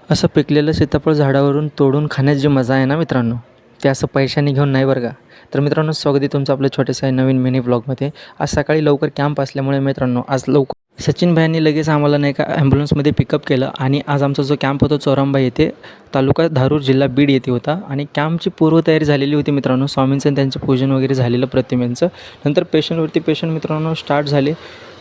असं पिकलेलं सीताफळ झाडावरून तोडून खाण्याची जी मजा आहे ना मित्रांनो, ते असं पैशाने घेऊन नाही बरं का. तर मित्रांनो, स्वागत आहे तुमचं आपल्या छोट्याशा नवीन मिनी व्लॉगमध्ये. आज सकाळी लवकर कॅम्प असल्यामुळे मित्रांनो, आज लवकर सचिन भाईंनी लगेच आम्हाला नाही का ॲम्ब्युलन्समध्ये पिकअप केलं आणि आज आमचा जो कॅम्प होता चोरांबा येथे, तालुका धारूर, जिल्हा बीड येथे होता आणि कॅम्पची पूर्वतयारी झालेली होती मित्रांनो. स्वामींचं त्यांचं पूजन वगैरे झालेलं प्रतिमेंचं. नंतर पेशंटवरती पेशंट मित्रांनो स्टार्ट झाले.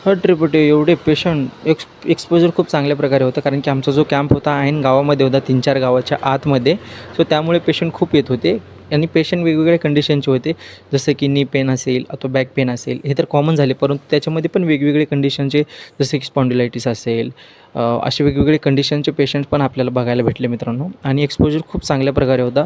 रिपोर्टे एवढे पेशंट एक्सपोजर खूप चांगल्या प्रकारे होतं, कारण की आमचा जो कॅम्प होता ऐन गावामध्ये होता, 3-4 गावाच्या आतमध्ये. सो त्यामुळे पेशंट खूप येत होते आणि पेशंट वेगवेगळ्या कंडिशनचे होते, जसं की नी पेन असेल अथवा बॅक पेन असेल, हे तर कॉमन झाले. परंतु त्याच्यामध्ये पण वेगवेगळे कंडिशनचे, जसे की स्पॉन्डिलायटिस असेल, असे वेगवेगळे कंडिशनचे पेशंट पण आपल्याला बघायला भेटले मित्रांनो. आणि एक्सपोजर खूप चांगल्या प्रकारे होता.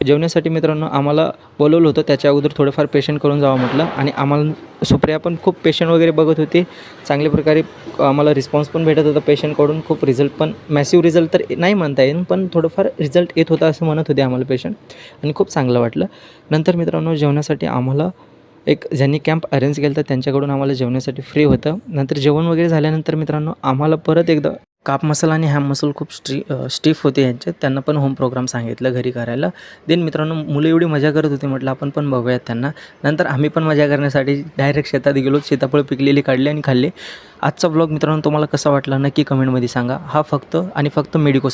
जेवण्यासाठी मित्रांनो आम्हाला बोलवलं होतं, त्याच्या अगोदर थोडंफार पेशंट करून जावं म्हटलं. आणि आम्हाला सुप्रिया पण खूप पेशंट वगैरे बघत होते. चांगल्या प्रकारे आम्हाला रिस्पॉन्स पण भेटत होता पेशंटकडून. खूप रिझल्ट पण, मॅसिव्ह रिझल्ट तर नाही म्हणता येईल, पण थोडंफार रिझल्ट येत होता असं म्हणत होते आम्हाला पेशंट, आणि खूप चांगलं वाटलं. नंतर मित्रांनो जेवणासाठी आम्हाला ज्यांनी कॅम्प अरेंज केला होता त्यांच्याकडून आम्हाला जेवण्यासाठी फ्री होतं. नंतर जेवण वगैरे झाल्यानंतर मित्रांनो आम्हाला परत एकदा काप मसाला आणि हॅम मसाला खूप स्टिफ होते यांच्यात, त्यांना पण होम प्रोग्राम सांगितलं घरी करायला. देन मित्रांनो मुलं एवढी मजा करत होती, म्हटलं आपण पण बघूयात त्यांना. नंतर आम्ही पण मजा करण्यासाठी डायरेक्ट शेतात गेलो, सीताफळ पिकलेली काढली आणि खाल्ले. आजचा ब्लॉग मित्रांनो तुम्हाला कसा वाटला नक्की कमेंटमध्ये सांगा. हा फक्त आणि फक्त मेडिको